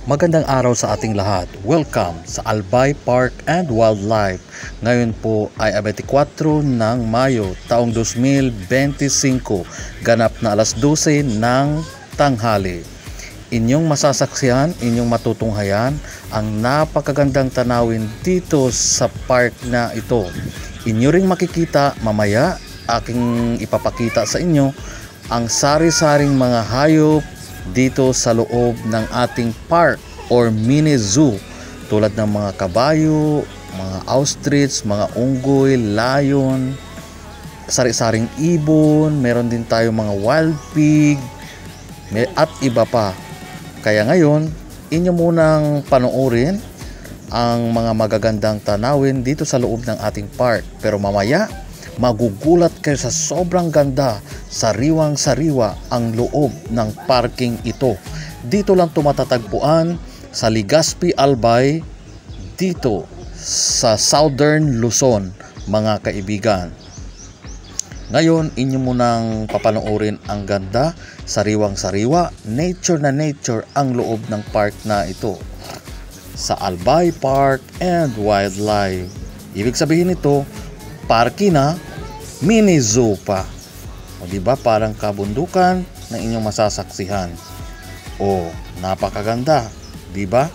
Magandang araw sa ating lahat. Welcome sa Albay Park and Wildlife. Ngayon po ay 24 ng Mayo taong 2025, ganap na alas 12 ng tanghali. Inyong masasaksihan, inyong matutunghayan ang napakagandang tanawin dito sa park na ito. Inyo ring makikita mamaya, aking ipapakita sa inyo ang sari-saring mga hayop dito sa loob ng ating park or mini zoo, tulad ng mga kabayo, mga ostrich, mga unggoy, lion, sari-saring ibon, meron din tayo mga wild pig, at iba pa. Kaya ngayon, inyo munang panoorin ang mga magagandang tanawin dito sa loob ng ating park. Pero mamaya, magugulat kayo sa sobrang ganda, sariwang-sariwa ang loob ng parking ito. Dito lang matatagpuan sa Legazpi, Albay, dito sa Southern Luzon, mga kaibigan. Ngayon, inyo munang papanoorin ang ganda, sariwang-sariwa, nature na nature ang loob ng park na ito sa Albay Park and Wildlife. Ibig sabihin nito, parke na, mini zoo pa. O diba, parang kabundukan na inyong masasaksihan. O, napakaganda, diba?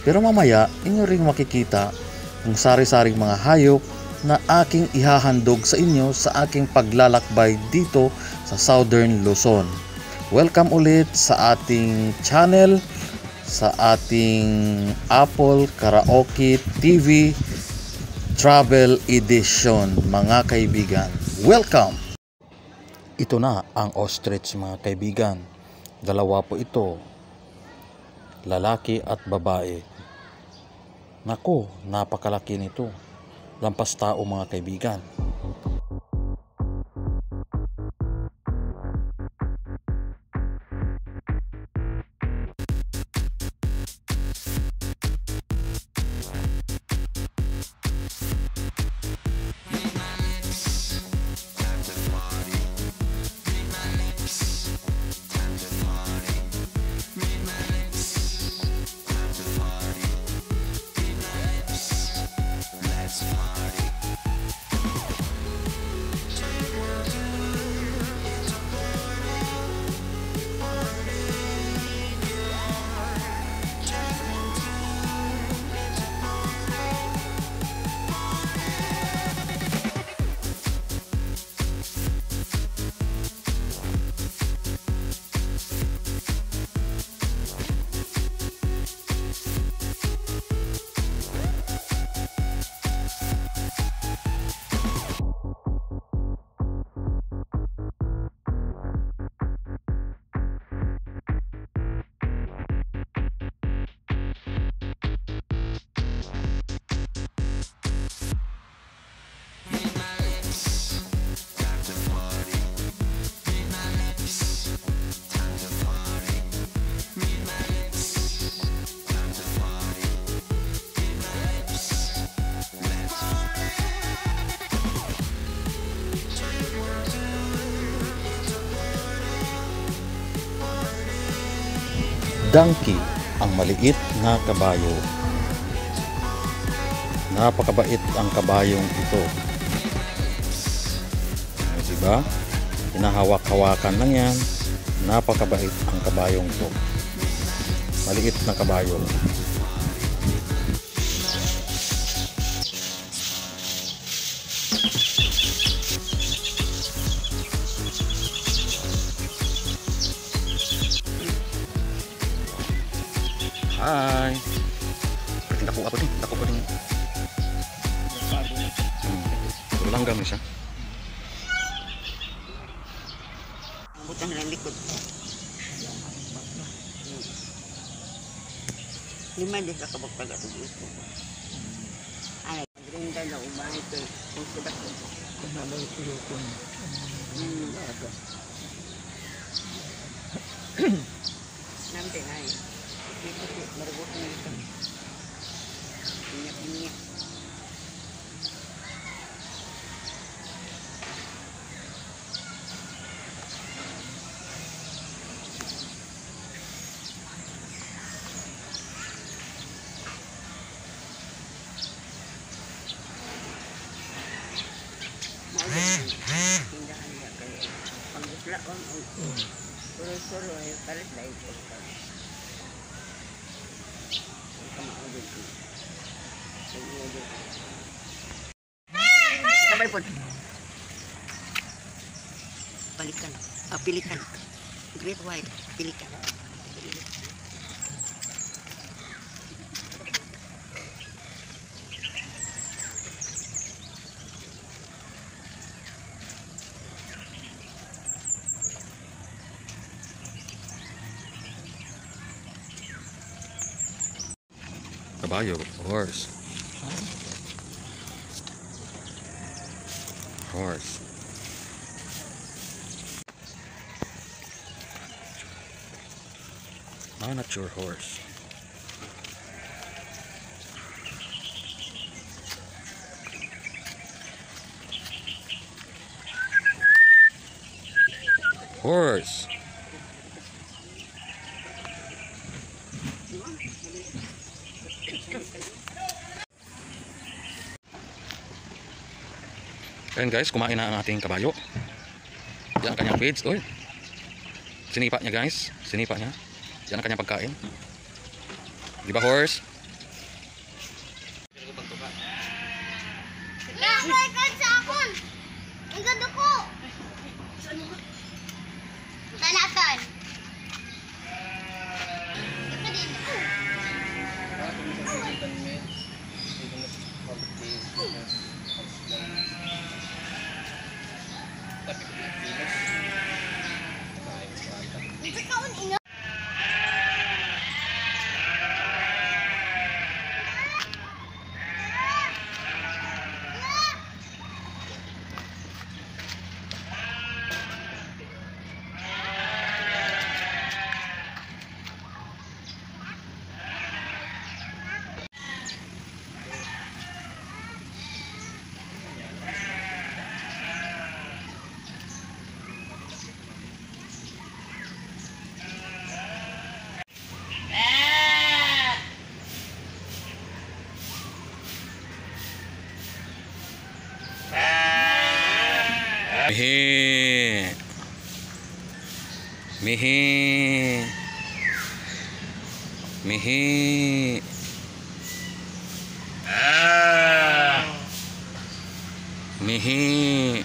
Pero mamaya, inyo ring makikita ang sari-saring mga hayop na aking ihahandog sa inyo sa aking paglalakbay dito sa Southern Luzon. Welcome ulit sa ating channel, sa ating Apple Karaoke TV Travel Edition, mga kaibigan. Welcome! Ito na ang ostrich, mga kaibigan. Dalawa po ito, lalaki at babae. Naku, napakalaki nito. Lampas tao, mga kaibigan. Donkey, ang maliit na kabayo. Napakabait ang kabayong ito. Diba? Hinahawak-hawakan lang yan. Napakabait ang kabayong ito. Maliit na kabayo. Hi. Dako apa nih? Dako pa rin. Langgam siya. Butang ng likod. Lima din sa kapagpag at ito. Ay, ganda na umahit ko. Kung sabak ko. Kanalay ko yun. Nanti na eh. Dito, marabot na ito. Inyak-inyak. Suro-suro yung palit na ito. Ang kamaagod ko. Sabay po. Balikan. Pilikan. Great white. Pilikan. Kabayo, horse. Horse. No, not your horse. Horse. Ayan guys, kumain na ang ating kabayo. Yan ang kanyang feeds. Uy. Sinipa niya guys. Sinipa niya. Yan ang kanyang pagkain. Di ba horse? Nakakaikan sa akon. Ang ganda ko. Tanakan. Ito din. Ito kaon ina. Mihi. Mihi. Mihi. Mihi.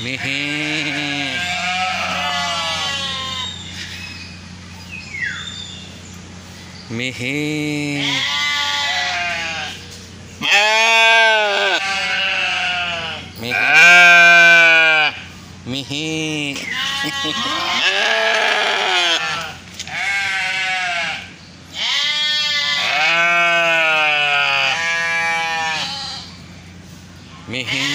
Mihi. Mihi. Mihi. Mihi. Mihi. Mihi.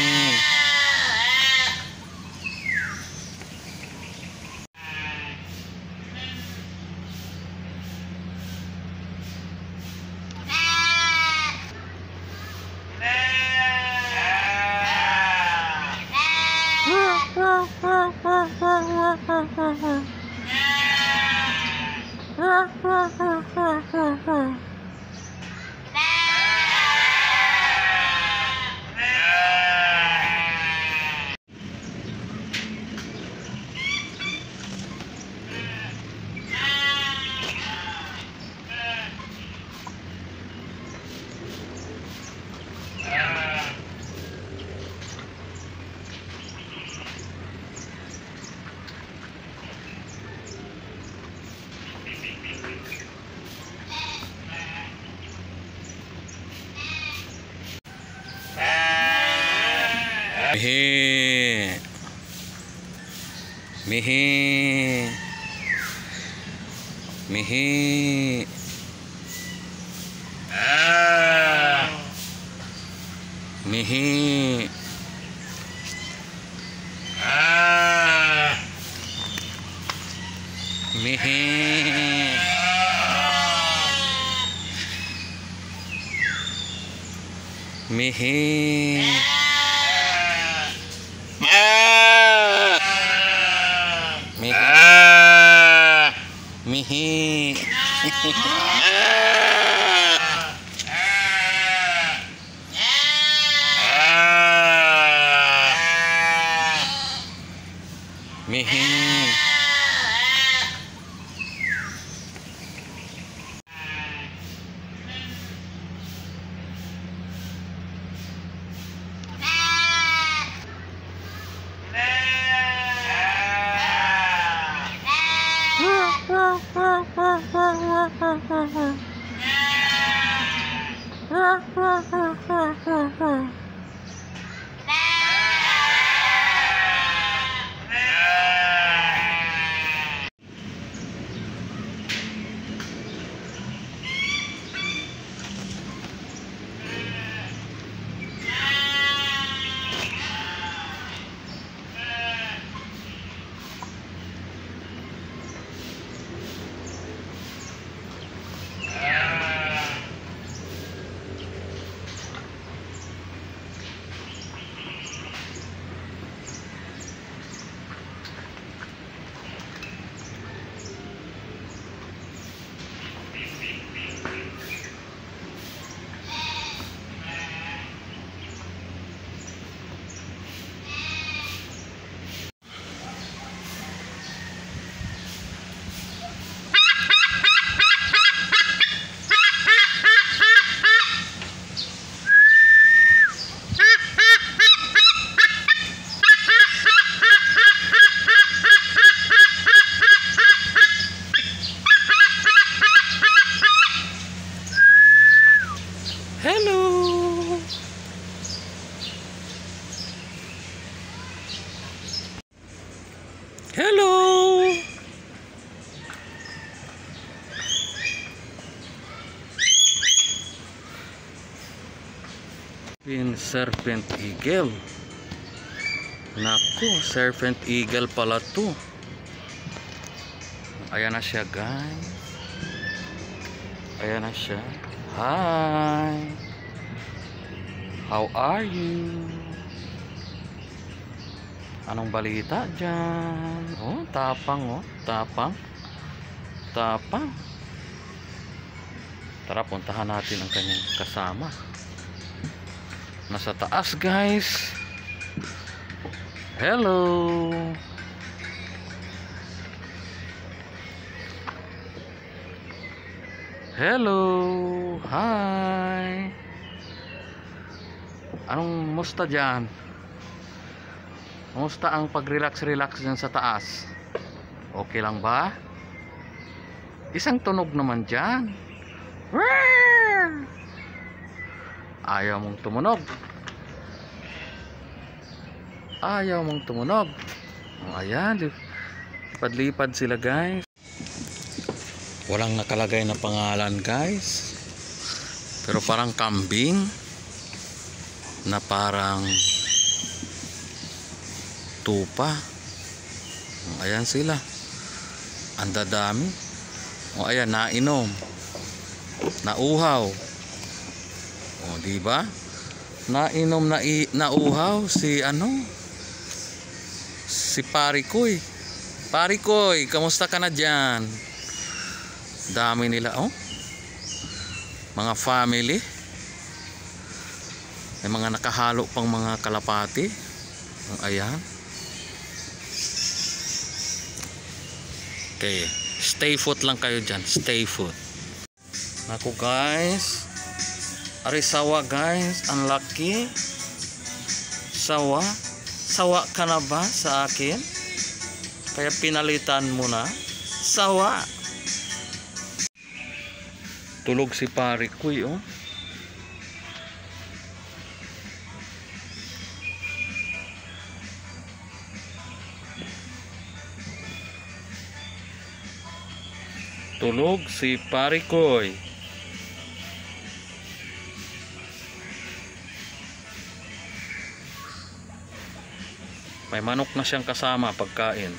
Mihi. Mihi. Mihi. Mihi. Mihi. Mihi. Mihing. Hello. Hello. Serpent eagle. Naku, serpent eagle pala to. Ayan na siya, guys. Ayan na siya. Hi. How are you? Anong balita dyan? Oh, tapang, oh. Tapang. Tapang. Tara, puntahan natin ang kanyang kasama. Nasa taas, guys. Hello. Hello. Hi. Anong musta dyan? Musta ang pag-relax-relax dyan sa taas? Okay lang ba? Isang tunog naman dyan. Ayaw mong tumunog. Ayaw mong tumunog. Ayan, lipad-lipad sila, guys. Walang nakalagay na pangalan, guys. Pero parang kambing na parang tupa. Ayan sila. Ang dadami. O ayan, nainom. Nauhaw. O diba? Nainom nauhaw si ano? Si Parikoy. Parikoy, kamusta ka na dyan? Dami nila, oh. Mga family. May mga nakahalo pang mga kalapati. Ayan. Okay, stay put lang kayo dyan. Stay put. Naku, guys. Arisawa, guys. Ang laki. Sawa. Sawa ka na ba sa akin? Kaya pinalitan mo na. Sawa. Tulog si Parikoy, oh. Tulog si Parikoy. May manok na siyang kasama pagkain.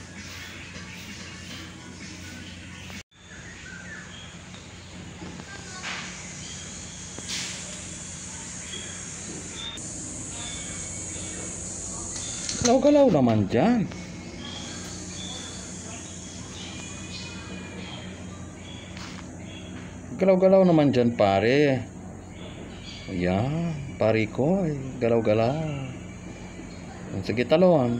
Galaw-galaw naman dyan. Galaw-galaw naman dyan, pare. Ayan, Parikoy. Galaw-galaw. Sige, talon.